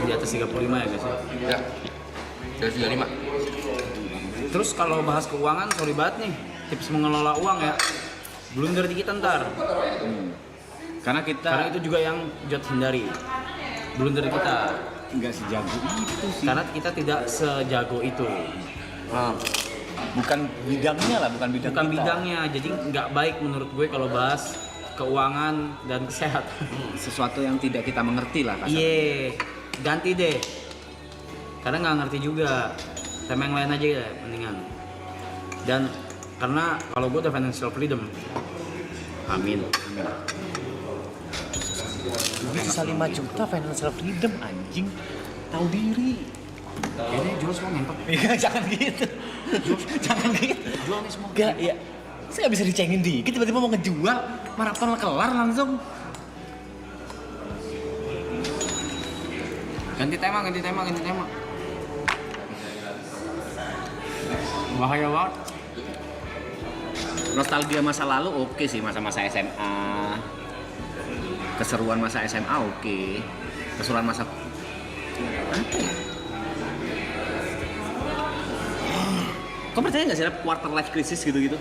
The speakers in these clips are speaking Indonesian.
di atas 35 ya guys ya. Ya. Dari 35. Terus kalau bahas keuangan, sorry banget nih, tips mengelola uang ya, blunder dikit ntar. Karena itu juga yang Jod hindari, blunder kita. Nggak sejago itu sih. Karena kita tidak sejago itu. Bukan bidangnya lah, bukan bidang Bukan kita. bidangnya, jadi nggak baik menurut gue kalau bahas keuangan dan kesehatan. Sesuatu yang tidak kita mengerti lah kasarnya. Iya, ganti deh. Karena nggak ngerti juga. Tema yang lain aja ya, mendingan. Dan karena kalau gue udah financial freedom. Amin. Bisa 5 juta financial freedom anjing. Tahu diri. Ini jual semua ngentot. Iya, jangan gitu. Jangan gitu. Jual nih semua. Enggak, ya. Saya nggak bisa dicengin dikit, tiba-tiba mau ngejual, maraton kelar langsung. Ganti tema. Bahaya banget. Nostalgia masa lalu oke sih, masa-masa SMA. Keseruan masa SMA oke. Keseruan masa apa ya? Kau percaya nggak sih ada quarter life crisis gitu-gitu?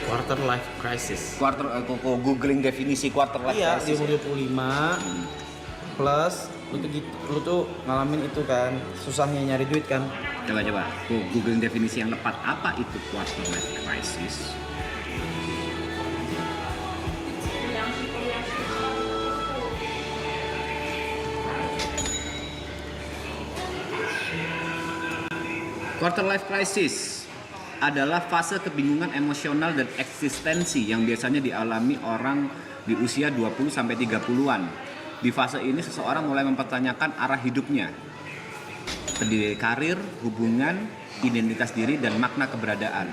Quarter life crisis. Aku googling definisi quarter life Iya, di crisis. umur 25 plus lu tuh ngalamin itu kan, susahnya nyari duit kan. Coba. Aku googling definisi yang tepat. Apa itu quarter life crisis? Quarter life crisis adalah fase kebingungan emosional dan eksistensi yang biasanya dialami orang di usia 20 sampai 30-an. Di fase ini seseorang mulai mempertanyakan arah hidupnya, terdiri dari karir, hubungan, identitas diri, dan makna keberadaan.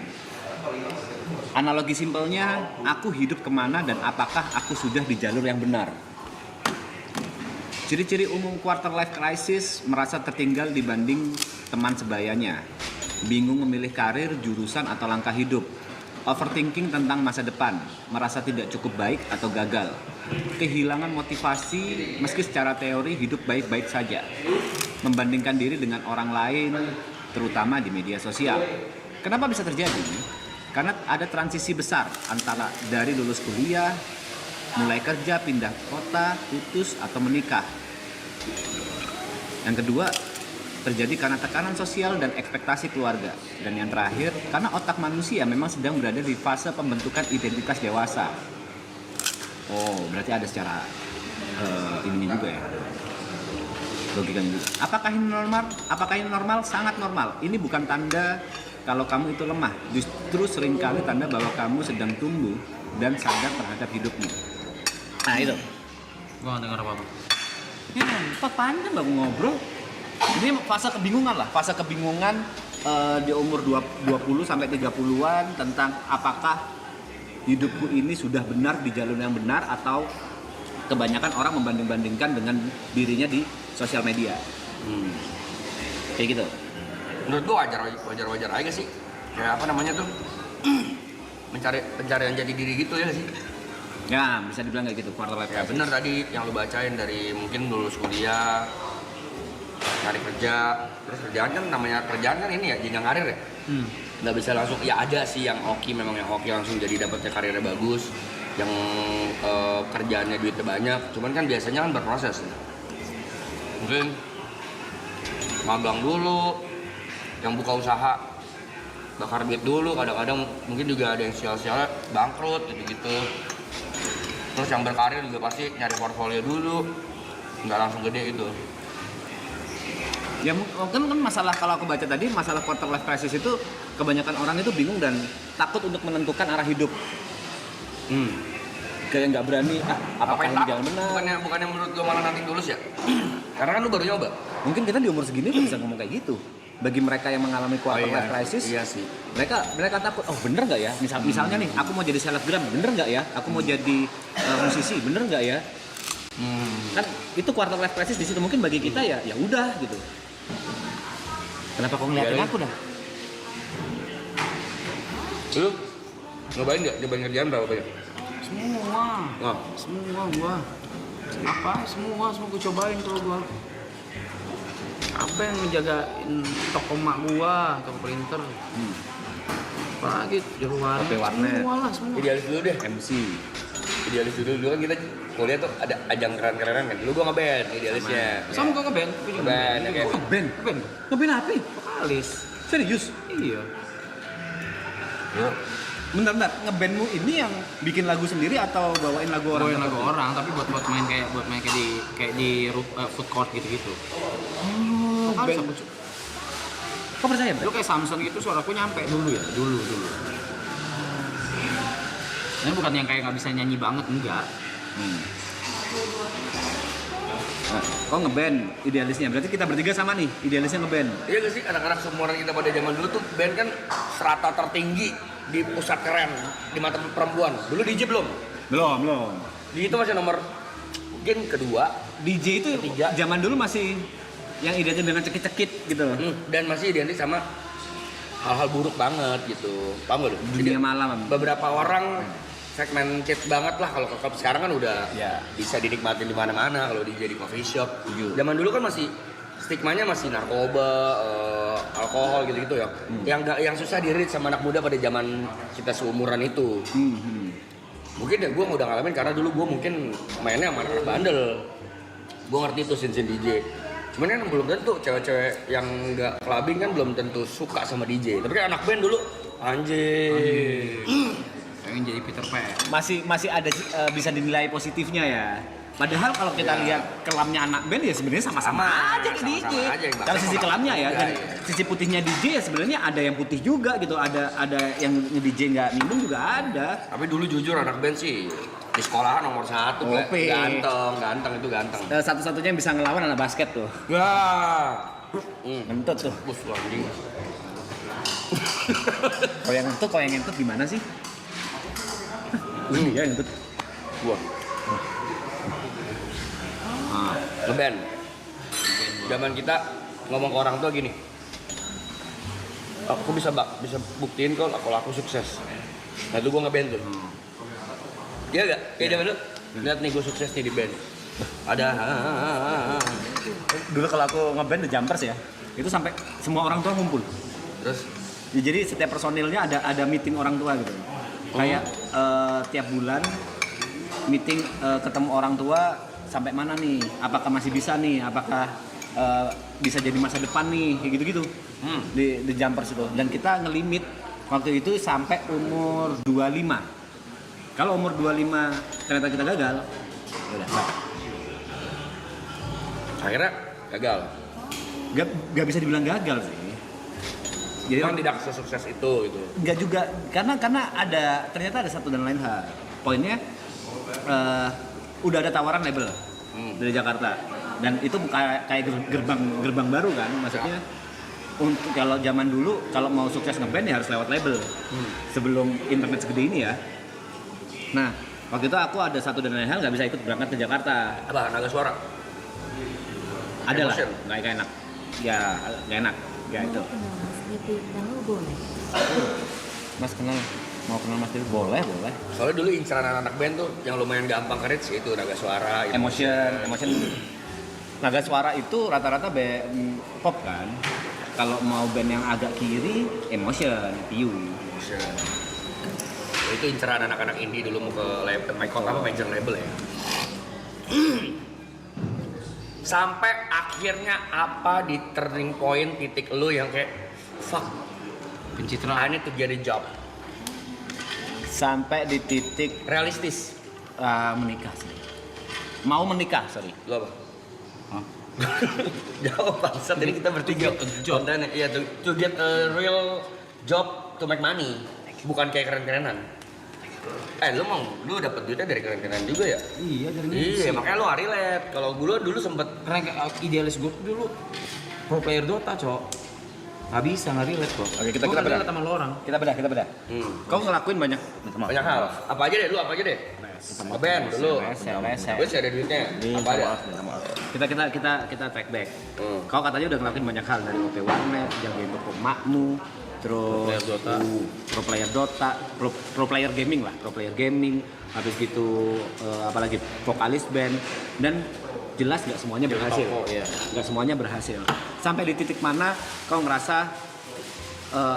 Analogi simpelnya, aku hidup kemana dan apakah aku sudah di jalur yang benar? Ciri-ciri umum quarter life crisis: merasa tertinggal dibanding teman sebayanya, bingung memilih karir, jurusan, atau langkah hidup, overthinking tentang masa depan, merasa tidak cukup baik atau gagal, kehilangan motivasi meski secara teori hidup baik-baik saja, membandingkan diri dengan orang lain, terutama di media sosial. Kenapa bisa terjadi? Karena ada transisi besar antara dari lulus kuliah, mulai kerja, pindah kota, putus, atau menikah. Yang kedua, terjadi karena tekanan sosial dan ekspektasi keluarga. Dan yang terakhir, karena otak manusia memang sedang berada di fase pembentukan identitas dewasa. Oh, berarti ada secara ini juga ya, logikanya juga. Apakah ini normal? Apakah ini normal? Sangat normal. Ini bukan tanda kalau kamu itu lemah. Justru seringkali tanda bahwa kamu sedang tumbuh dan sadar terhadap hidupmu. Nah itu. Gua nggak dengar apa-apa. Ya, empat panjang baru ngobrol. Ini fase kebingungan lah, fase kebingungan di umur 20 sampai 30-an tentang apakah hidupku ini sudah benar di jalur yang benar atau kebanyakan orang membanding-bandingkan dengan dirinya di sosial media. Kayak gitu. Menurut gua wajar aja sih. Kayak apa namanya tuh? Pencarian jati diri gitu ya sih. Ya, bisa dibilang kayak gitu, quarter life Ya crisis. benar tadi yang lu bacain dari mungkin lulus kuliah, cari kerja, terus kerjaan kan namanya kerjaan kan ini ya jenjang karir ya. Nggak bisa langsung, ya ada sih yang hoki, memang yang hoki langsung jadi dapetnya karirnya bagus, yang kerjaannya duitnya banyak, cuman kan biasanya kan berproses. Mungkin magang dulu, yang buka usaha bakar duit dulu, kadang-kadang mungkin juga ada yang sial-sialnya bangkrut gitu-gitu. Terus yang berkarir juga pasti nyari portfolio dulu, nggak langsung gede gitu. Ya mungkin kan masalah, kalau aku baca tadi, masalah quarter life crisis itu kebanyakan orang itu bingung dan takut untuk menentukan arah hidup. Kayak nggak berani, apakah ini jalan benar? Bukannya menurut gue malah nanti tulus ya? Karena kan lu baru nyoba. Mungkin kita di umur segini udah bisa ngomong kayak gitu. Bagi mereka yang mengalami quarter life crisis, Iya sih. mereka takut, oh bener nggak ya? Misalnya nih, aku mau jadi selebgram, bener nggak ya? Aku mau jadi musisi, bener nggak ya? Kan itu quarter life crisis di situ. Mungkin bagi kita ya udah gitu. Kenapa kau ngeliatin Biarin. aku dah? Lu nyobain nggak? Nyobain kerjaan berapa banyak? Semua. Oh. Semua gua. Semua gua cobain kalau gua. Apa yang ngejagain toko emak gua, toko printer. Apalagi juru warnet. HP warnet. Semua lah, semua. Idealis dulu deh. MC. Idealis dulu kan kita kuliah tuh ada ajang keren-kerenan kan. Dulu gua nge-band idealisnya. Sama gua ngeband. Gua juga Ngeband, ya kan? Ngeband? Ngeband. Ngeband apa? Vokalis. Serius? Iya. Bentar, ngebandmu ini yang bikin lagu sendiri atau bawain lagu orang? Bawain lagu orang, tapi buat main kayak di food court gitu-gitu. Oh, Vokalis band. aku, Cuk. Kau percaya, Lu kayak Samson gitu suaraku nyampe dulu ya, dulu. Ini bukan yang kayak nggak bisa nyanyi banget, enggak. Nah, kau ngeband idealisnya, berarti kita bertiga sama nih, idealisnya ngeband. Iya gak sih, anak-anak seumuran kita pada zaman dulu tuh band kan strata tertinggi di pusat keren di mata perempuan. Dulu DJ belum? Belum. DJ itu masih nomor mungkin kedua. DJ itu Ketiga. zaman dulu masih yang identik dengan cekit-cekit gitu loh. Dan masih identik sama hal-hal buruk banget gitu. Paham gak lu? Dunia Jadi, malam. beberapa orang segmented banget lah. Kalau klub sekarang kan udah Ya. bisa dinikmatin di mana-mana kalau DJ di coffee shop. Setuju. Zaman dulu kan masih stigmanya masih narkoba, alkohol gitu-gitu ya. Yang susah di-reach sama anak muda pada zaman kita seumuran itu. Mungkin ya gue udah ngalamin karena dulu gue mungkin mainnya sama anak-anak bandel. Gue ngerti tuh scene DJ. Cuman kan belum tentu cewek-cewek yang nggak clubbing kan belum tentu suka sama DJ. Tapi kan anak band dulu anjir. Pengen jadi Peter Pan. Masih ada bisa dinilai positifnya ya. Padahal kalau kita Ya. lihat kelamnya anak band ya sebenarnya sama-sama aja ke DJ. sama-sama aja, yang Kalau bakal sisi sama- kelamnya ya, iya, dan iya. sisi putihnya DJ ya sebenarnya ada yang putih juga gitu. Ada yang nge-DJ nggak minum juga ada. Tapi dulu jujur anak band sih di sekolahan nomor 1 OP. ganteng itu ganteng. Satu-satunya yang bisa ngelawan anak basket tuh. Ya. Ngentut tuh. Bus lu anjing. Kalau yang ngentut gimana sih? Iya ngentut. Gua. Ngeband. Zaman kita ngomong ke orang tua gini. Aku bisa buktiin kalau aku sukses. Nah itu gua ngeband tuh. Iya gak? Kayak zaman dulu. Lihat nih gua sukses nih di band. Ada Dulu kalau aku ngeband The Jumpers ya, itu sampai semua orang tua ngumpul. terus Ya, jadi setiap personilnya ada meeting orang tua gitu. Kayak tiap bulan meeting ketemu orang tua sampai mana nih? Apakah masih bisa nih? Apakah bisa jadi masa depan nih? Kayak gitu-gitu. Di The Jumpers itu. Dan kita ngelimit waktu itu sampai umur 25. Kalau umur 25 ternyata kita gagal, ya udah. akhirnya gagal. Gak bisa dibilang gagal sih. Jadi Memang tidak sesukses itu gitu. Enggak juga, karena ternyata ada satu dan lain hal. Poinnya udah ada tawaran label dari Jakarta, dan itu kayak gerbang baru kan, maksudnya untuk kalau zaman dulu kalau mau sukses ngeband ya harus lewat label sebelum internet segede ini ya. Nah waktu itu aku ada satu dan lain hal nggak bisa ikut berangkat ke Jakarta. Apa Naga Suara? Ada lah, Emotion. nggak enak. Ya nggak enak. Ya itu. Boleh. Mas kenal, mau kenal Mas Dil? Boleh. Soalnya dulu inceran anak band tuh yang lumayan gampang ke-reach itu Naga Suara, Emotion. Naga Suara itu rata-rata band pop kan. Kalau mau band yang agak kiri, Emotion, Piu. Emotion. Itu inceran anak-anak indie dulu mau ke major label ya. Sampai akhirnya apa di turning point titik lu yang kayak fuck, I Pencitraan. need to get a job. Sampai di titik Realistis. menikah sih. Mau menikah, sorry. Lu apa? Jawab bangsat, ini kita bertiga job. kontennya. Iya, to get a real job to make money. Bukan kayak keren-kerenan. Lu dapet duitnya dari keren-kerenan juga ya? Iya dari Iya, makanya lu relate. Kalau dulu sempet Rank idealis gue tuh dulu pro player Dota, Cok. Nggak bisa, nggak relate kok. Oke, kita Gua nggak bedah. relate sama lo orang. Kita bedah. Kau ngelakuin banyak banyak hal. Apa aja deh, lu apa aja deh? Ngeband dulu. Rese. Gue sih ada duitnya. Apa aja? Kita track back. Kau katanya udah ngelakuin banyak hal, dari OP warnet, jagain toko makmu, terus pro player Dota, pro player gaming lah, pro player gaming, habis gitu apalagi vokalis band, dan jelas nggak semuanya berhasil, nggak semuanya berhasil. Sampai di titik mana kau ngerasa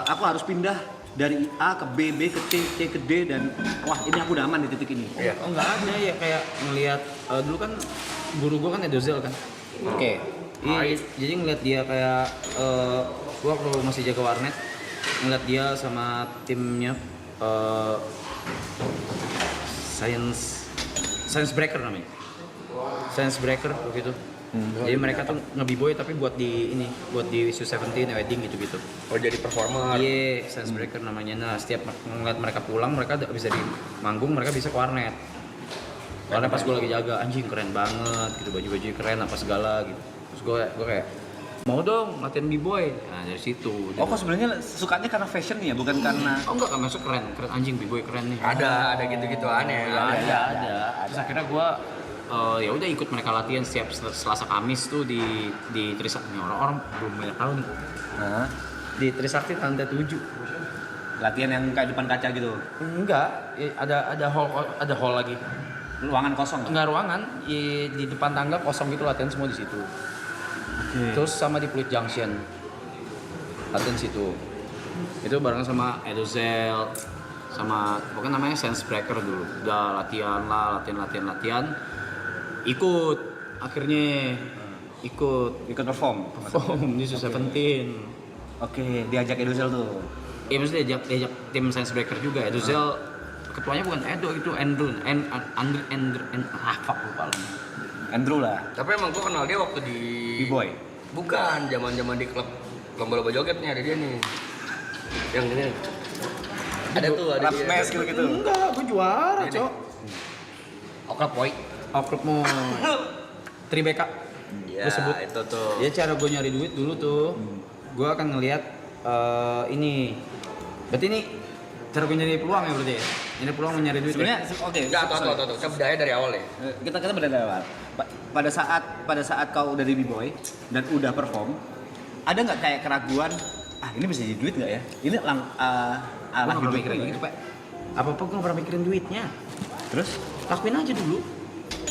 aku harus pindah dari A ke B, B ke C, C ke D, dan wah ini aku udah aman di titik ini. Oh nggak ada ya, kayak ngelihat dulu kan guru gua kan Edozel kan. Oke. Iya, jadi ngeliat dia kayak gua waktu masih jaga warnet, ngeliat dia sama timnya Science Breaker namanya. Science Breaker begitu. Jadi mereka tuh nge-b-boy tapi buat di Wissu 17 wedding gitu-gitu. Oh jadi performer. Iya, Science Breaker namanya. Nah, setiap ngeliat mereka pulang, mereka bisa di manggung, mereka bisa ke warnet. Warnet pas gue lagi jaga, anjing keren banget gitu, baju-baju keren apa segala gitu. Terus gue kayak mau dong latihan b-boy. Nah, dari situ. Oh, kok sebenarnya sukanya karena fashion ya, bukan karena Oh enggak, kan masuk keren anjing b-boy keren nih. Ada gitu-gitu aneh. Ada. Terus akhirnya gue ya udah ikut mereka latihan setiap Selasa Kamis tuh di Trisakti. Orang-orang belum banyak tahu nih. Hah? Di Trisakti lantai 7. Latihan yang kayak depan kaca gitu. Enggak, ada hall lagi. Ruangan kosong. Enggak ruangan, di depan tangga kosong gitu, latihan semua di situ. Terus sama di Pluit Junction. Latihan situ. Itu bareng sama Edozel, sama pokoknya namanya Sense Breaker dulu. Udah latihan. Ikut akhirnya ikut perform di Wissu 17. Oke, diajak Edozel tuh. Iya maksudnya diajak tim Science Breaker juga. Edozel ketuanya bukan Edo, itu Andrew. Fuck lupa lu. Andrew lah. Tapi emang gua kenal dia waktu di B-boy. Bukan, zaman-zaman di klub lomba-lomba jogetnya ada dia nih. Yang ini. Ada tuh, ada Rap dia. smash gitu. Enggak, gue juara, Cok. Oklap boy. Klub mau Tribeka. Iya, Gue sebut. itu tuh. Dia cara gue nyari duit dulu tuh. Gue akan ngelihat ini. Berarti ini cara gue nyari peluang ya berarti ya. Nyari peluang nyari duit. Sebenarnya oke. Enggak, tuh. Kita budaya dari awal ya. Kita beda dari awal. Pada saat kau udah di B-boy dan udah perform, ada nggak kayak keraguan? Ini bisa jadi duit nggak ya? Ini alah hidup mikirin gitu, Pak. Apa-apa gue gak pernah mikirin duitnya. Terus Lakuin aja dulu.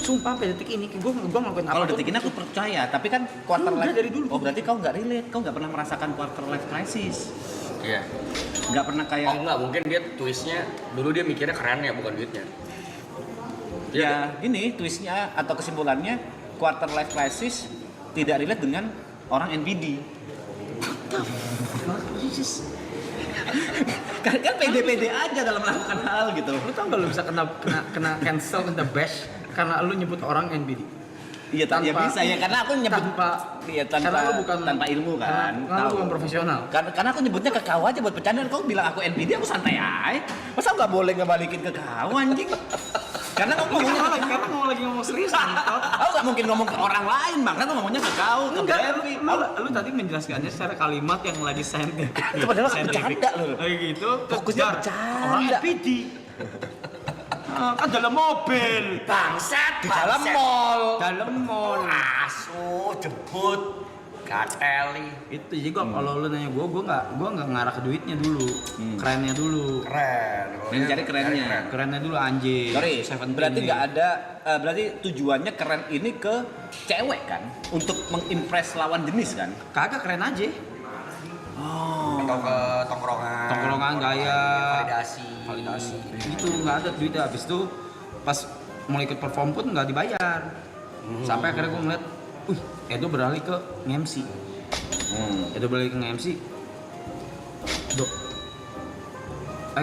Sumpah sampai detik ini gue ngelakuin apa. kalau detik ini aku percaya, tapi kan quarter Enggak, life dari dulu. Oh, berarti kau nggak relate, kau nggak pernah merasakan quarter life crisis. Iya. Nggak pernah kayak Oh enggak, mungkin dia twistnya dulu dia mikirnya kerennya bukan duitnya. ya gini twistnya atau kesimpulannya quarter life crisis tidak relate dengan orang NPD. kan pede-pede aja dalam melakukan hal gitu. Lu tau gak lu bisa kena cancel, kena bash karena lu nyebut orang NBD? Iya, ya bisa ya karena aku nyebut karena lu bukan tanpa ilmu kan. Karena lu bukan profesional. Karena aku nyebutnya ke kau aja buat bercanda. Kau bilang aku NPD, aku santai aja. Masa nggak boleh ngebalikin ke kau anjing? Karena kau ngomongnya Karena mau lagi ngomong serius antot. aku nggak mungkin ngomong ke orang lain bang. Kan ngomongnya ke kau, ke Enggak, Devi. lu tadi menjelaskannya secara kalimat yang lagi saintifik. Itu padahal aku bercanda lu. Kayak gitu. Fokusnya kejar bercanda. Orang NPD. Kan dalam mobil. Bangsat Di dalam mall. Dalam mall. Asu, jemput, kateli. Itu jadi kalau lu nanya gua nggak ngarah ke duitnya dulu. Kerennya dulu. Keren. Yang cari kerennya. Kerennya dulu anjing. Sorry, Seventeen berarti nih. nggak ada, berarti tujuannya keren ini ke cewek kan? Untuk mengimpress lawan jenis kan? Kagak keren aja. Atau ke tongkrongan. Tongkrongan gaya. Validasi. Gitu nggak ada duitnya. Habis itu pas mau ikut perform pun nggak dibayar. Sampai akhirnya gue ngeliat, Edo beralih ke nge-MC. Edo beralih ke nge-MC. Dok.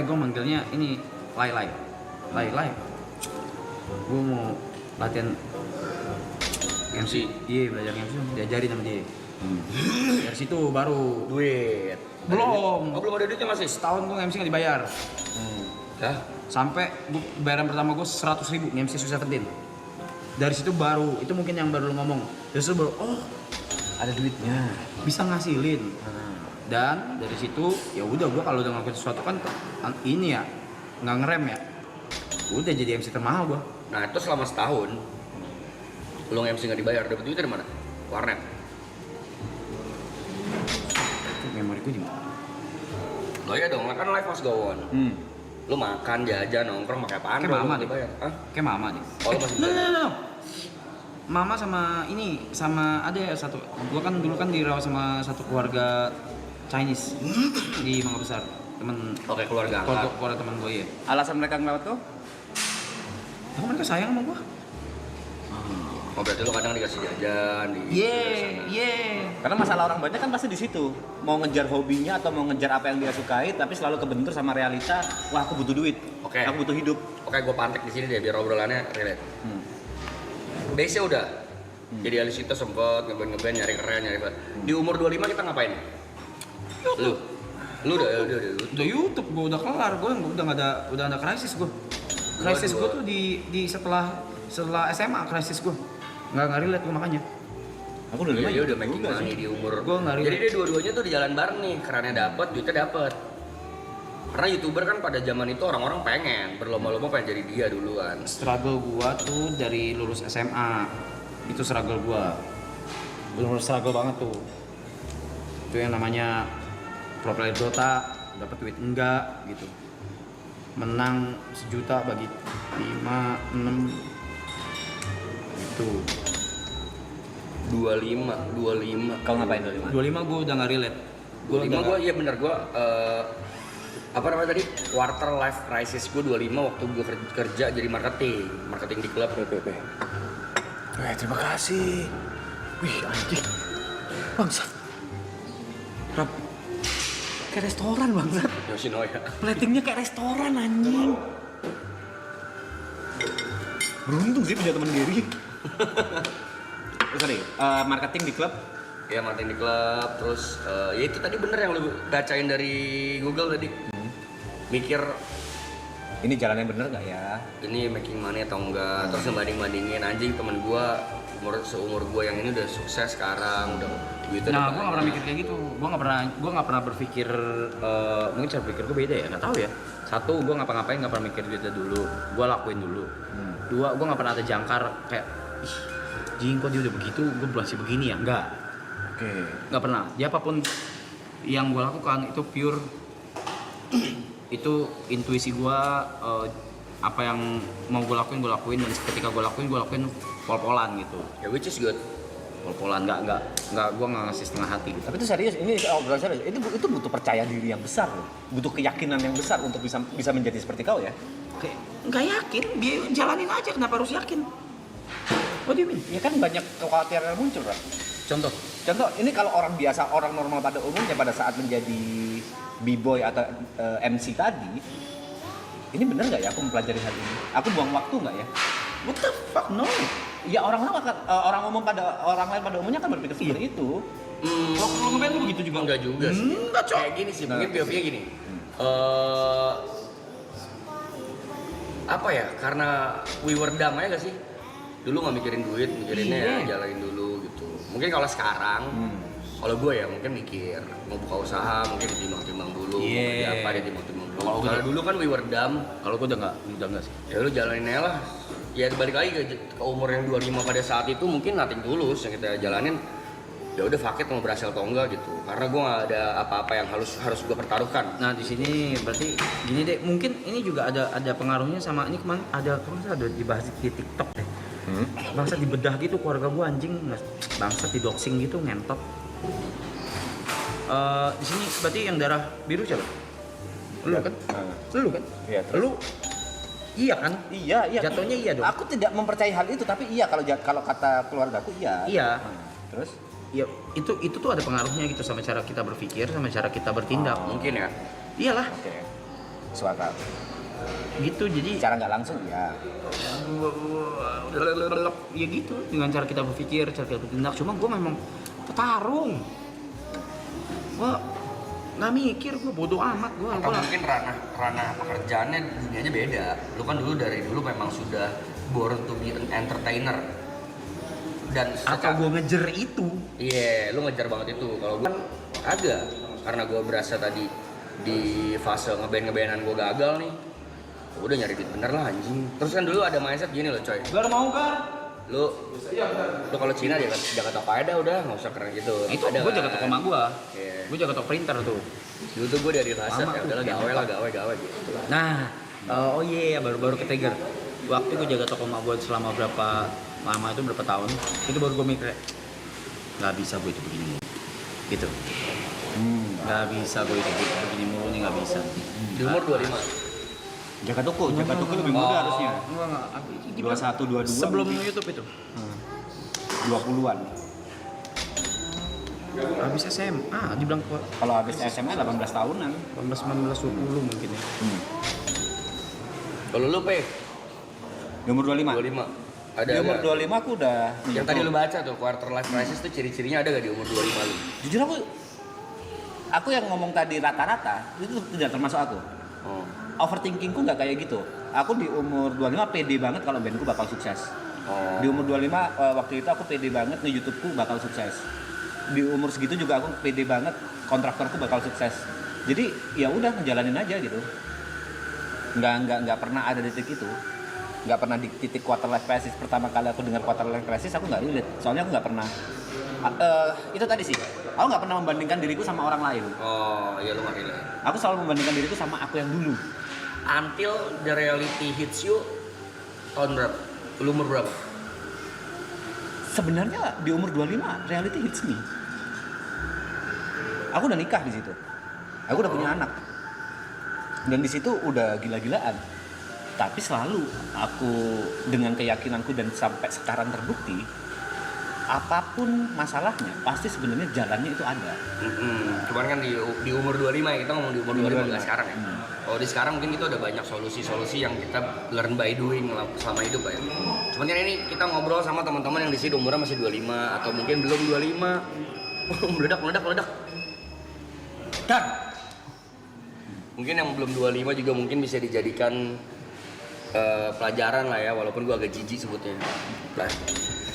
Gue manggilnya ini Lai. Gue mau latihan MC. Iya, belajar MC, diajarin sama dia. Dari situ baru Duit. belum. Oh, belum ada duitnya masih. Setahun gue nge-MC nggak dibayar. Ya. Sampai bayaran pertama gue 100.000 nge-MC Wissu 17. Dari situ baru, itu mungkin yang baru lu ngomong. Dari situ baru, Ada duitnya. bisa ngasilin. Dan dari situ ya udah gue kalau udah ngelakuin sesuatu kan ini ya nggak ngerem ya. Udah jadi MC termahal gue. Nah, itu selama setahun lu MC nggak dibayar, dapet duit dari mana? Warnet. Memori gue di mana? Oh iya dong, kan life must go on. Lu makan, jajan, nongkrong, pakai apaan? Kayak mama lu deh. bayar? Hah? Kayak mama deh. Oh, lu masih No. Mama sama ini, sama ada ya satu. Gua kan dulu kan dirawat sama satu keluarga Chinese di Mangga Besar. Temen Oke, keluarga angkat. keluarga teman gue ya. Alasan mereka ngelawat tuh? Tapi mereka sayang sama gua. Oh, berarti lu kadang dikasih jajan, Karena masalah orang banyak kan pasti di situ. Mau ngejar hobinya atau mau ngejar apa yang dia sukai, tapi selalu kebentur sama realita. Wah, aku butuh duit. Oke. Aku butuh hidup. Oke, gue pantek di sini deh biar obrolannya relate. Base-nya udah. Jadi Alisita sempet ngeband nyari keren, Di umur 25 kita ngapain? Lu udah. Udah YouTube, gua udah kelar, gua udah ada krisis gua. Krisis gua tuh di setelah SMA krisis gua. Nggak relate gua makanya. Aku udah Dia udah making money di umur. Gua nggak Jadi relate. dia dua-duanya tuh di jalan bareng nih, kerennya dapet, duitnya dapet. Karena YouTuber kan pada zaman itu orang-orang pengen berlomba-lomba pengen jadi dia duluan. Struggle gua tuh dari lulus SMA. Itu struggle gua. Bener-bener struggle banget tuh. Itu yang namanya pro player Dota, dapat duit enggak gitu. Menang 1 juta bagi 5, 6 gitu. 25. Kau ngapain 25? 25 gua udah nggak relate. 25 gue iya bener gue apa namanya tadi quarter life crisis gue 25 waktu gue kerja jadi marketing di klub PPP. Terima kasih. Wih, anjing. Bangsat. Rap. Kayak restoran bangsat. Yoshinoya. Platingnya kayak restoran anjing. Beruntung sih punya teman Gary. Sorry, marketing di klub. Ya marketing di klub terus ya itu tadi bener yang lu bacain dari Google tadi. Mikir Ini jalan yang bener gak ya? ini making money atau enggak, terus ngebanding-bandingin anjing temen gue seumur gue yang ini udah sukses sekarang udah duitnya Nah, udah gue nggak pernah banyak. mikir kayak gitu. Gue nggak pernah berpikir. Mungkin cara pikir gue beda ya, nggak tahu ya. Satu, gue ngapa-ngapain nggak pernah mikir duitnya dulu. Gue lakuin dulu. Dua, gue nggak pernah ada jangkar kayak, ih, jing kok dia udah begitu, gue masih begini ya? Nggak, Oke. nggak pernah. Dia apapun yang gue lakukan itu pure, itu intuisi gue. Apa yang mau gue lakuin dan ketika gue lakuin pol-polan gitu. Ya which is good. Pol-polan nggak gue nggak ngasih setengah hati gitu. Tapi itu serius, ini obrolan serius. Itu butuh percaya diri yang besar loh. Butuh keyakinan yang besar untuk bisa menjadi seperti kau ya. Kayak nggak yakin, dia jalanin aja, kenapa harus yakin? What do you mean? Ya kan banyak kekhawatiran yang muncul, Rap. Contoh, Ini kalau orang biasa, orang normal pada umumnya pada saat menjadi b-boy atau MC tadi, ini bener nggak ya aku mempelajari hal ini? Aku buang waktu nggak ya? what the fuck, no? Ya orang lain pada umumnya kan berpikir seperti itu. Kalau ngeband tuh begitu juga? Enggak juga sih. Enggak, Cok. Kayak gini sih, mungkin POV-nya gini. Apa ya? Karena we were dumb aja gak sih? Dulu nggak mikirin duit, mikirinnya ya jalanin dulu gitu. Mungkin kalau sekarang, kalau gue ya mungkin mikir mau buka usaha, mungkin ditimbang-timbang dulu. Iya. Apa ditimbang-timbang dulu. Kalau Kalau dulu kan we were dumb, Kalau gue udah nggak sih. ya lu jalanin aja lah. Ya balik lagi ke umur yang 25 pada saat itu mungkin nothing tulus yang kita jalanin. Ya udah fuck it mau berhasil atau enggak gitu. Karena gue nggak ada apa-apa yang harus gue pertaruhkan. Nah di sini berarti gini deh, mungkin ini juga ada pengaruhnya sama ini kemarin ada dibahas di TikTok deh. Bangsa dibedah gitu keluarga gue anjing, bangsa di doxing gitu ngentot. Di sini berarti yang darah biru siapa? Lu kan? Lu kan? Iya, terus? Lu iya kan? Iya. Jatuhnya iya dong. Aku tidak mempercayai hal itu, tapi iya kalau kata keluargaku iya. Iya. Terus? Ya itu tuh ada pengaruhnya gitu sama cara kita berpikir, sama cara kita bertindak. Mungkin ya. Iyalah, Oke. Suara. gitu. Jadi Cara nggak langsung ya. ya gitu dengan cara kita berpikir, cara kita bertindak. Cuma gue memang petarung. Gue nggak mikir, gue bodoh amat. Gue Atau mungkin ranah pekerjaannya dunianya beda. Lu kan dari dulu memang sudah born to be an entertainer. Dan atau gue ngejer itu. Iya, lu ngejar banget itu. Kalau gue kan agak karena gue berasa tadi di fase ngeband-ngebandan gue gagal nih. Gua udah nyari duit bener lah anjing. Terus kan dulu ada mindset gini loh coy. Gar mau gar? Lu kalau Cina jaga toko aja udah, nggak usah keren gitu. Nah, itu Ada gue jaga kan? toko emak gue. Iya. Gue jaga toko printer tuh. Dulu tuh gue dari Raset, Lama ya tuh, udahlah gawe gitu. Nah, oh iya, baru ke trigger. Waktu gue jaga toko emak gue selama berapa lama itu berapa tahun, itu baru gue mikir, nggak bisa gue itu begini mulu. Gitu. Nggak bisa gue itu begini mulu nih, nggak bisa. Di umur 25. Jaga toko lebih muda harusnya. Enggak. 21, 22 Sebelum mungkin. YouTube itu. 20-an. Habis SMA, dibilang kuat. Kalau habis SMA 18 tahunan. 18, 19, 20 mungkin ya. Kalau lu Pe, Di umur 25. 25. Ada Di umur nggak? 25 aku udah Yang tadi lu baca tuh quarter life crisis tuh ciri-cirinya ada gak di umur 25 lu? Jujur aku yang ngomong tadi rata-rata itu tidak termasuk aku. Oh. Overthinkingku nggak kayak gitu. Aku di umur 25 pede banget kalau bandku bakal sukses. Oh. Di umur 25 waktu itu aku pede banget nge-YouTubeku bakal sukses. Di umur segitu juga aku pede banget kontraktorku bakal sukses. Jadi ya udah ngejalanin aja gitu. Nggak pernah ada di titik itu. Nggak pernah di titik quarter life crisis. Pertama kali aku dengar quarter life crisis aku nggak relate. Soalnya aku nggak pernah. Itu tadi sih. Aku nggak pernah membandingkan diriku sama orang lain. Oh, iya lu nggak relate. Aku selalu membandingkan diriku sama aku yang dulu. Until the reality hits you, tahun berapa? Lu umur berapa? Sebenarnya di umur 25 reality hits me. Aku udah nikah di situ. Aku udah punya anak. Dan di situ udah gila-gilaan. Tapi selalu aku dengan keyakinanku dan sampai sekarang terbukti, apapun masalahnya pasti sebenarnya jalannya itu ada. Cuman kan di umur 25 ya, kita ngomong di umur 25 nggak sekarang ya. Kalau di sekarang mungkin kita udah banyak solusi-solusi yang kita learn by doing selama hidup ya. Cuman kan ini kita ngobrol sama teman-teman yang di sini umurnya masih 25 atau mungkin belum 25. meledak. Dan mungkin yang belum 25 juga mungkin bisa dijadikan pelajaran lah ya, walaupun gua agak jijik sebutnya. Nah,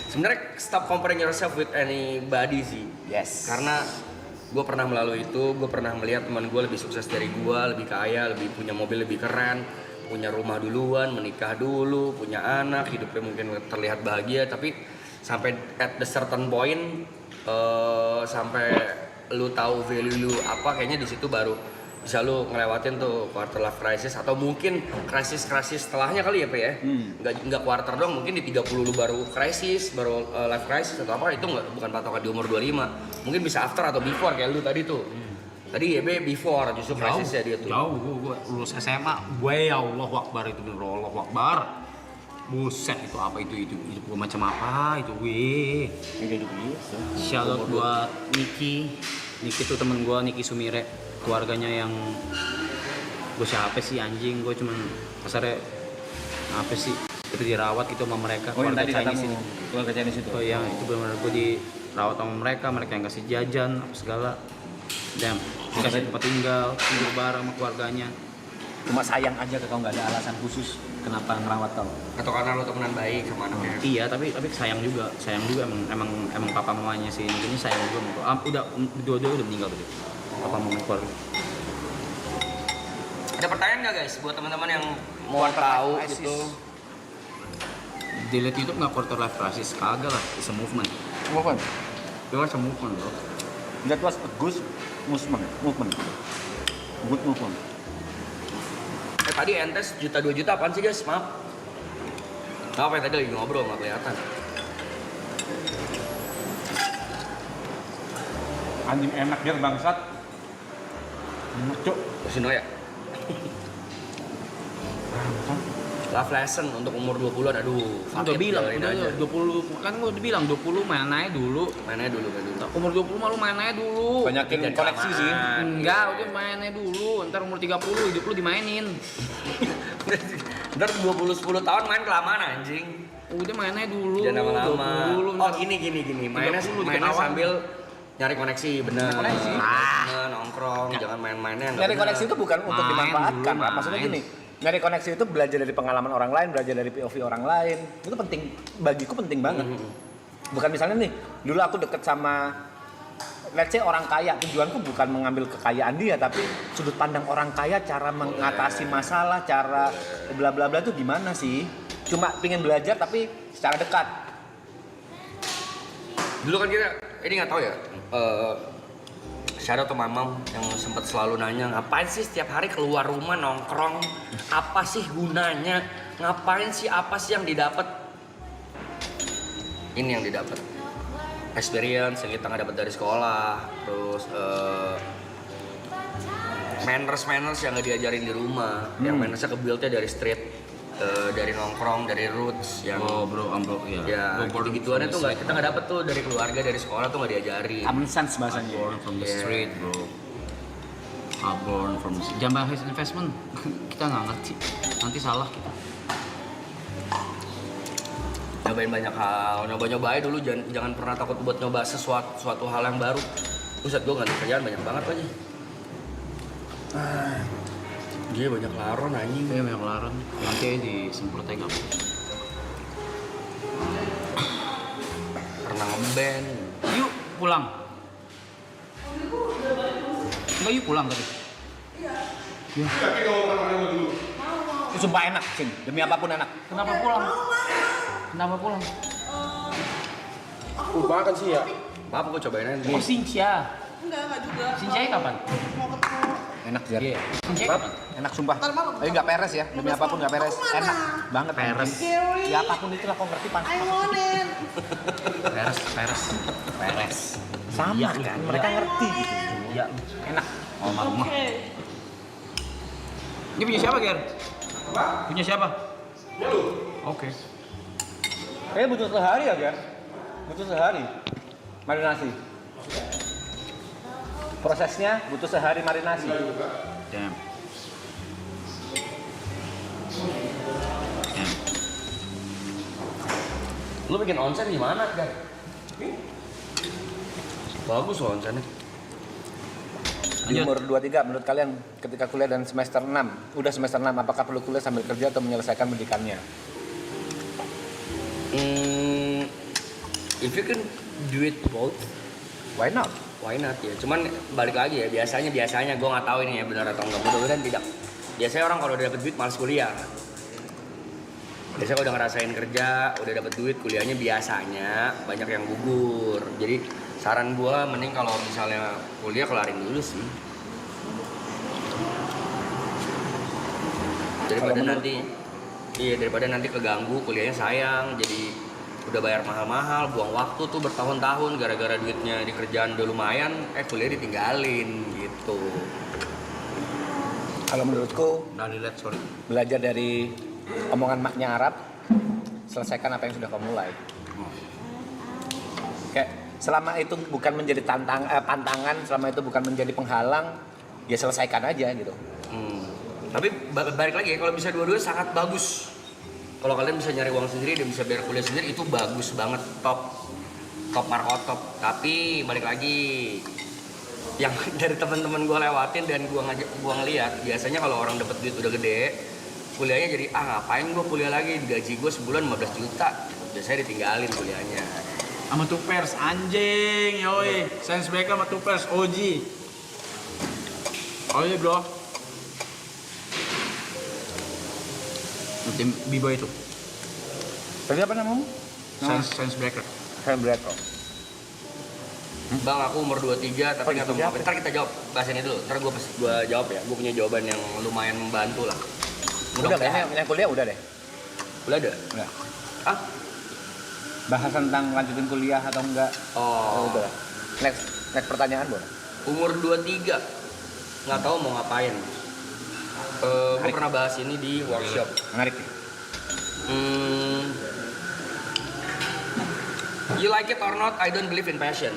sebenarnya stop comparing yourself with anybody sih. Yes. Karena gue pernah melalui itu, gue pernah melihat teman gue lebih sukses dari gue, lebih kaya, lebih punya mobil lebih keren, punya rumah duluan, menikah dulu, punya anak, hidupnya mungkin terlihat bahagia, tapi sampai at the certain point, sampai lu tahu value lu apa, kayaknya di situ baru bisa lu ngelewatin tuh quarter life crisis atau mungkin krisis setelahnya kali ya Pe ya. Nggak quarter dong, mungkin di 30 lu baru krisis, baru life crisis atau apa, itu bukan patokan di umur 25. Mungkin bisa after atau before kayak lu tadi tuh. Tadi YB before justru krisisnya dia tuh. Jauh, gue lulus SMA, gue ya Allah Akbar itu bener Allah Akbar. Buset itu apa itu gue macam apa itu gue. Shout out buat Niki tuh temen gue, Niki Sumire, keluarganya yang gue siapa sih anjing, gue cuman kasarnya apa sih itu dirawat gitu sama mereka. Oh yang tadi Chinese katamu ini. keluarga Chinese itu. Oh iya itu benar-benar gue dirawat sama mereka yang kasih jajan apa segala. Dan dikasih tempat tinggal, tidur bareng sama keluarganya. Cuma sayang aja kau nggak ada alasan khusus kenapa ngerawat kau. Atau karena lu temenan baik sama anaknya. Iya tapi sayang juga emang papa mamanya si ini sayang juga. Udah dua-dua udah meninggal tuh. Papa mama keluarga. Ada pertanyaan nggak guys buat teman-teman yang mau tahu gitu? Dilihat YouTube nggak quarter life crisis, kagak lah, it's a movement. Movement. Itu kan movement bro. That was a good movement. Good movement. Tadi entes juta 2 juta apaan sih guys? Maaf. Apa yang tadi lagi ngobrol nggak kelihatan. Anjing enak dia bangsat. Cuk. Sino ya? Love lesson untuk umur 20-an, aduh. Udah bilang, udah 20 kan gue udah bilang 20 main aja dulu. Mainnya dulu kan dulu. Umur 20 mah lu main aja dulu. Banyakin Jangan koleksi sih. kelamaan. Enggak, udah main aja dulu. Ntar umur 30 hidup lu dimainin. Ntar 20-10 tahun main kelamaan anjing. Udah main aja dulu. Jangan lama-lama. 20, Oh gini. Mainnya 30 mainnya diketawain. sambil nyari koneksi, bener. Koneksi. Temen, nongkrong, jangan main-mainnya. nggak Nyari bener. koneksi itu bukan untuk Main dimanfaatkan, dulu, Pak. Maksudnya main. gini, nyari koneksi itu belajar dari pengalaman orang lain, belajar dari POV orang lain. Itu penting, bagiku penting banget. Bukan misalnya nih, dulu aku deket sama let's say orang kaya, tujuanku bukan mengambil kekayaan dia, tapi sudut pandang orang kaya, cara mengatasi masalah, cara bla bla bla itu gimana sih? Cuma pengen belajar tapi secara dekat. Dulu kan kita, ini nggak tahu ya, shout out to mamam yang sempat selalu nanya, ngapain sih setiap hari keluar rumah nongkrong? Apa sih gunanya? Ngapain sih, apa sih yang didapat? Ini yang didapat. Experience yang kita nggak dapat dari sekolah, terus manners yang nggak diajarin di rumah, yang mannersnya kebuildnya dari street, dari nongkrong, dari roots, yang bro, ya gitu-gituannya tuh kita nggak dapet tuh dari keluarga, dari sekolah tuh nggak diajarin. Common sense bahasanya. Born from the Yeah. street, bro. Born from the Jambah investment. Kita nggak ngerti. Nanti salah kita. Nyobain banyak hal, nyoba aja dulu, jangan pernah takut buat nyoba suatu hal yang baru. Buset, gue nggak ada kerjaan banyak banget aja. Dia banyak laron anjing. Iya, banyak laran. Nanti disemprot aja nggak apa. Pernah ngeband. Yuk pulang. Enggak, yuk pulang tadi. Iya. Sumpah enak, Cing. Demi apapun enak. Kenapa pulang? Kenapa pulang? Makan sih ya. Maaf, gue cobain aja. Oh, Sincia. Enggak juga. Sincia kapan? Mau ketemu. Enak, Jar. Iya. Sincia kapan? Enak sumpah. Ntar malam. Tapi nggak peres ya. Demi apapun nggak peres. Aku mana? Enak banget. Peres. Gary. Ya apapun itulah kau ngerti pan. I want it. Peres. Sama Iya, kan. iya. Mereka ngerti gitu. Iya. Enak. Rumah. Oke. Ini punya siapa, Ger? Punya siapa? Ya lu. Oke. Kayaknya butuh sehari ya, Gar? Butuh sehari. Marinasi. Prosesnya butuh sehari marinasi. Damn. Lu bikin onsen di mana, Gar? Bagus loh onsennya. Di umur 23, menurut kalian ketika kuliah dan semester 6, udah semester 6, apakah perlu kuliah sambil kerja atau menyelesaikan pendidikannya? If you can do it both, Why not? why not ya? Cuman balik lagi ya, biasanya gue nggak tahu ini ya benar atau enggak. Mudah-mudahan tidak. Biasanya orang kalau udah dapet duit malas kuliah. Biasanya udah ngerasain kerja, udah dapet duit, kuliahnya biasanya banyak yang gugur. Jadi saran gue mending kalau misalnya kuliah kelarin dulu sih. Daripada nanti, iya daripada nanti keganggu kuliahnya sayang. Jadi udah bayar mahal-mahal, buang waktu tuh bertahun-tahun gara-gara duitnya di kerjaan udah lumayan, kuliah ditinggalin gitu. Kalau menurutku, Udah dilihat, sorry. belajar dari omongan maknya Arab, selesaikan apa yang sudah kau mulai. Kayak selama itu bukan menjadi pantangan, selama itu bukan menjadi penghalang, ya selesaikan aja gitu. Tapi balik lagi ya, kalau bisa dua-dua sangat bagus. Kalau kalian bisa nyari uang sendiri dan bisa bayar kuliah sendiri, itu bagus banget, top markotop. Tapi balik lagi, yang dari teman-teman gue lewatin dan gue ngeliat, biasanya kalau orang dapet duit udah gede, kuliahnya jadi ngapain gue kuliah lagi, gaji gue sebulan 15 juta, biasanya ditinggalin kuliahnya. Sama Tupers, anjing, yoi. Science Breaker sama Tupers, OG. Oh iya, bro. Tim B-boy itu. Tadi apa namamu? Science Breaker. Saya Breaker. Bang, aku umur 23 tapi nggak tahu Siapa? apa. Ntar kita jawab bahas ini dulu. Ntar gue jawab ya. Gue punya jawaban yang lumayan membantu lah. Udah kayaknya yang kuliah udah deh. Udah ada? Udah. Ah? Bahas tentang lanjutin kuliah atau enggak? Oh. Udah. Next pertanyaan boleh. Umur 23 nggak tahu mau ngapain. Gue pernah bahas ini di workshop. Menarik. You like it or not, I don't believe in passion.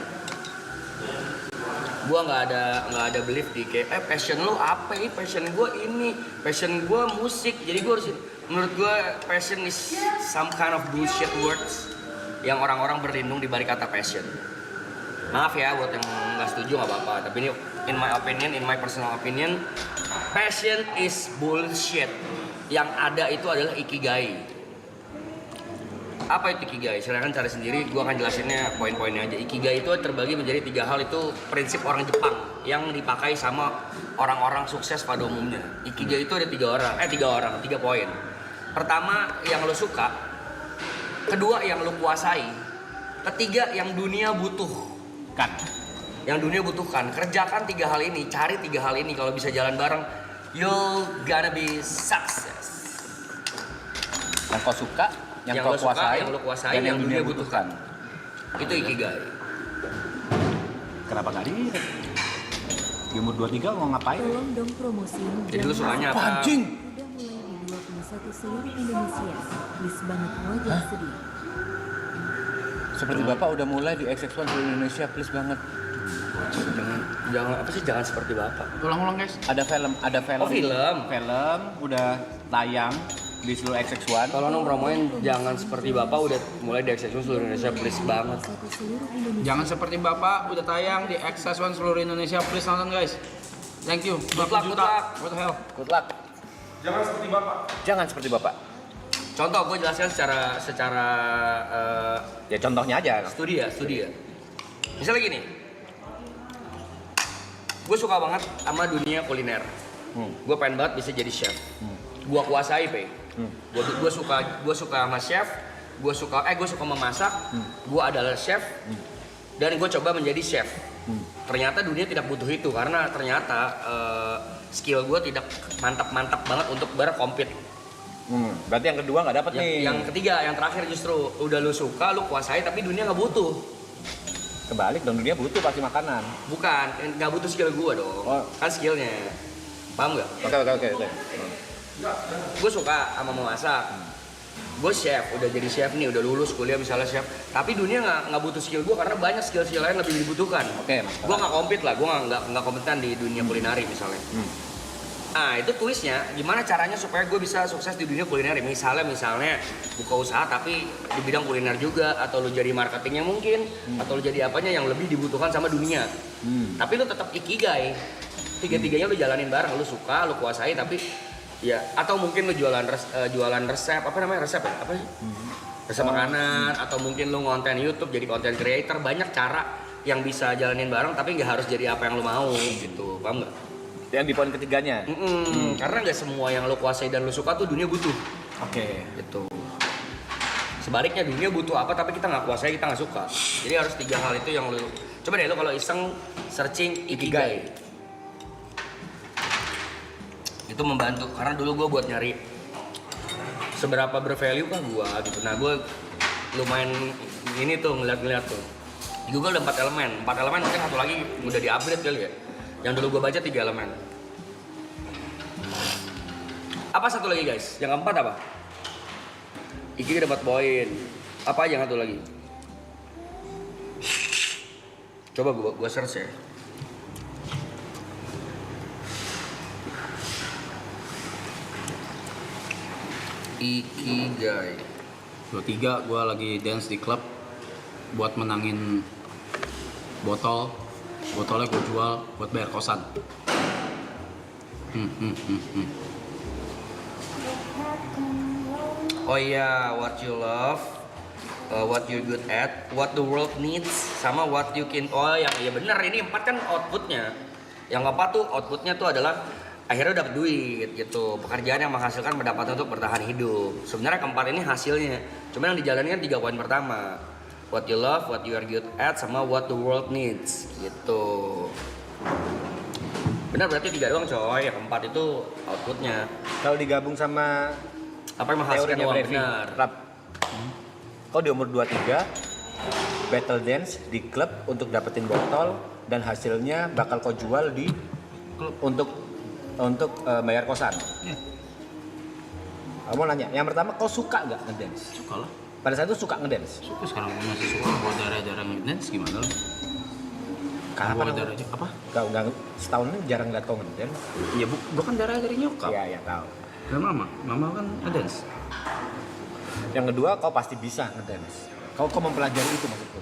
Gua nggak ada belief di kayak passion lu apa ya? Passion gue ini, passion gue musik. Jadi gue harus, menurut gue passion is some kind of bullshit words yang orang-orang berlindung di balik kata passion. Maaf ya buat yang nggak setuju nggak apa-apa. Tapi ini in my personal opinion, passion is bullshit. Yang ada itu adalah ikigai. Apa itu ikigai? Silahkan cari sendiri, gue akan jelasinnya poin-poinnya aja. Ikigai itu terbagi menjadi 3 hal, itu prinsip orang Jepang yang dipakai sama orang-orang sukses pada umumnya. Ikigai itu ada 3 poin. Pertama, yang lo suka. Kedua, yang lo kuasai. Ketiga, yang dunia butuhkan. Yang dunia butuhkan. Kerjakan 3 hal ini, cari 3 hal ini. Kalau bisa jalan bareng, you're gonna be success. Yang kau suka, yang kau lo suka, kuasai, yang lo kuasai, dan yang dunia butuhkan. Itu ikigai. Kenapa nggak di umur 23 mau ngapain? Tolong dong promosiin. Jadi lu sukanya apa? Pancing. Udah mulai di 21 seluruh Indonesia. Please banget wajah sedih. Seperti Bapak udah mulai di XX1 seluruh Indonesia, please banget. Jangan apa sih, jangan seperti Bapak. Ulang-ulang guys. Ada film. Oh, film. Film udah tayang di seluruh XX1. Tolong dong promoin jangan seperti Bapak udah mulai di Execution seluruh Indonesia, please banget. 21 seluruh Indonesia. Jangan seperti Bapak udah tayang di XS1 seluruh Indonesia. Please nonton guys. Thank you. Good luck, good luck. What the hell? Good luck. Jangan seperti Bapak. Jangan seperti Bapak. Contoh gue jelaskan secara Ya contohnya aja. studi ya. Misalnya gini. Gue suka banget sama dunia kuliner. Gue pengen banget bisa jadi chef. Gue kuasai, Pe. Gue suka sama chef. Gue suka memasak. Gue adalah chef. Dan gue coba menjadi chef. Ternyata dunia tidak butuh itu karena ternyata skill gue tidak mantap banget untuk berkompet. Berarti yang kedua nggak dapat nih. Yang ketiga, yang terakhir justru udah lu suka, lu kuasai tapi dunia nggak butuh. Kebalik dong, dunia butuh pasti makanan. Bukan, nggak butuh skill gue dong. Oh. Kan skillnya. Paham nggak? Oke. Gue suka sama memasak. Gue chef, udah jadi chef nih, udah lulus kuliah misalnya chef. Tapi dunia nggak butuh skill gue karena banyak skill lain lebih dibutuhkan. Oke. Gue nggak kompet lah, gue nggak kompeten di dunia kulineri misalnya. Nah itu tulisnya, gimana caranya supaya gue bisa sukses di dunia kulineri. Misalnya buka usaha tapi di bidang kuliner juga, atau lu jadi marketingnya mungkin, atau lu jadi apanya yang lebih dibutuhkan sama dunia. Tapi lu tetap ikigai. Tiga-tiganya lu jalanin bareng, lu suka, lu kuasai, tapi ya atau mungkin lu jualan resep, apa namanya resep ya? Apa sih? Resep makanan, atau mungkin lu ngonten YouTube jadi content creator. Banyak cara yang bisa jalanin bareng tapi nggak harus jadi apa yang lu mau gitu, paham nggak? Yang di poin ketiganya. Karena nggak semua yang lo kuasai dan lo suka tuh dunia butuh. Oke. Gitu. Sebaliknya dunia butuh apa tapi kita nggak kuasai, kita nggak suka. Jadi harus 3 hal itu yang lo. Coba deh lo kalau iseng searching ikigai. Itu membantu karena dulu gue buat nyari seberapa bervalue kah gue gitu. Nah gue lumayan ini tuh ngeliat tuh. Di Google ada 4 elemen mungkin satu lagi udah di-upgrade kali ya. Yang dulu gue baca 3 elemen. Apa satu lagi guys? Yang keempat apa? Iki dapat poin. Apa aja yang satu lagi? Coba gue search ya. Ikigai. 23 gue lagi dance di klub buat menangin botolnya gue jual buat bayar kosan. Oh iya, what you love, what you good at, what the world needs, sama what you can. Oh yang iya benar, ini 4 kan outputnya. Yang 4 tuh outputnya tuh adalah akhirnya dapat duit gitu. Pekerjaan yang menghasilkan pendapatan untuk bertahan hidup. Sebenarnya keempat ini hasilnya. Cuma yang dijalani kan 3 poin pertama. What you love, what you are good at, sama what the world needs gitu. Benar berarti 3 doang coy, yang 4 itu outputnya. Kalau digabung sama Apa yang menghasilkan teorinya uang Brevi, benar? Rap. Kau di umur 23 battle dance di klub untuk dapetin botol dan hasilnya bakal kau jual di klub untuk bayar kosan. Kamu nanya, yang pertama kau suka nggak ngedance? Suka lah. Pada saat itu suka ngedance? Suka sekarang gue masih suka buat jarang dance gimana lo? Kapan Buat kamu- darah aja apa? Kau nggak setahun ini jarang lihat kau ngedance? Ya bukan darah dari nyokap. Iya tahu. Dan mama kan ngedance. Yang kedua kau pasti bisa ngedance. Kau mempelajari itu maksudku.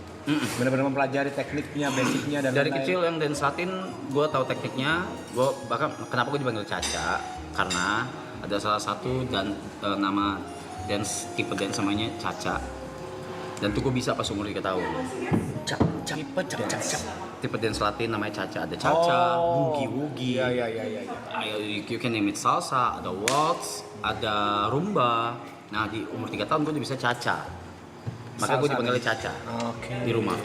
Benar-benar mempelajari tekniknya, basicnya dan Dari lain-lain. kecil yang dance Latin, gue tahu tekniknya. Gue bahkan kenapa gue dipanggil Caca? Karena ada salah satu dan nama tipe dance namanya Caca. Dan tuh gue bisa pas umur 3 tahun. Cap. Tipe dance Latin namanya Caca. Ada Caca, Boogie. Iya. You can name it salsa, ada waltz, ada rumba. Nah di umur 3 tahun gue udah bisa Caca. Makanya gue dipanggil Caca Oke. di rumah.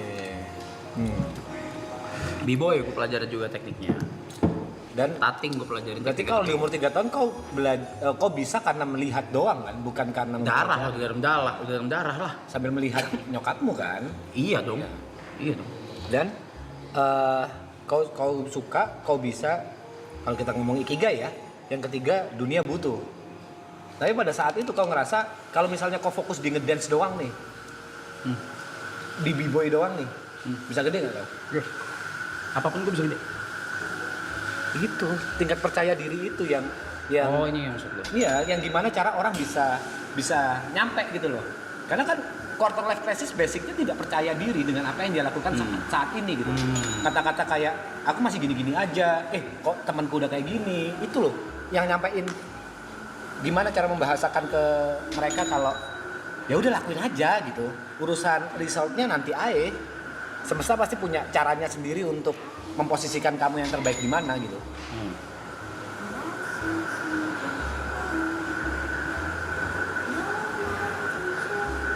B-boy gue pelajarin juga tekniknya. Dan Tating gue pelajarin. berarti kalau di umur 3 tahun kau bisa karena melihat doang kan, bukan karena darah, belajar. udah dalam darah lah. Sambil melihat nyokapmu kan. Iya dong. Iya. Iya dong. Dan kau suka, kau bisa, kalau kita ngomong ikigai ya, yang ketiga dunia butuh. Tapi pada saat itu kau ngerasa kalau misalnya kau fokus di ngedance doang nih, di b-boy doang nih, bisa gede nggak kau? Apapun gue bisa gede. Itu tingkat percaya diri itu yang Oh ini yang maksud lo. iya, yang gimana cara orang bisa nyampe gitu loh. Karena kan quarter life crisis basicnya tidak percaya diri dengan apa yang dia lakukan saat ini gitu. Kata-kata kayak aku masih gini-gini aja, kok temanku udah kayak gini, itu loh yang nyampein gimana cara membahasakan ke mereka kalau ya udah lakuin aja gitu. Urusan resultnya nanti aja. Semesta pasti punya caranya sendiri untuk memposisikan kamu yang terbaik di mana gitu.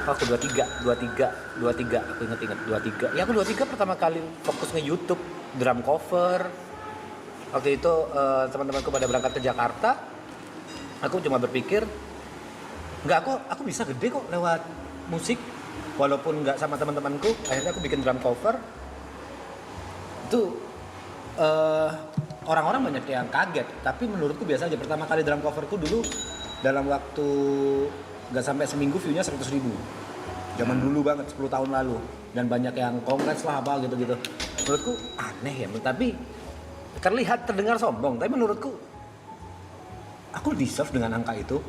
Aku 23, aku inget 23. Ya aku 23 pertama kali fokus nge YouTube, drum cover. Waktu itu teman-temanku pada berangkat ke Jakarta. Aku cuma berpikir, enggak, aku bisa gede kok lewat musik. Walaupun nggak sama teman-temanku, akhirnya aku bikin drum cover. Itu orang-orang banyak yang kaget, tapi menurutku biasa aja. Pertama kali drum coverku dulu dalam waktu nggak sampai seminggu view-nya 100.000. Zaman dulu banget, 10 tahun lalu. Dan banyak yang kongres lah apa gitu-gitu. Menurutku aneh ya, tapi terdengar sombong. Tapi menurutku aku deserve dengan angka itu.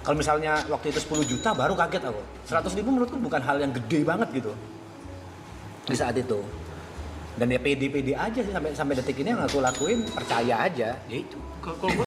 Kalau misalnya waktu itu 10 juta baru kaget aku. 100.000 menurutku bukan hal yang gede banget gitu di saat itu. Dan ya pede aja sih sampai detik ini yang aku lakuin, percaya aja. Ya itu. Kalau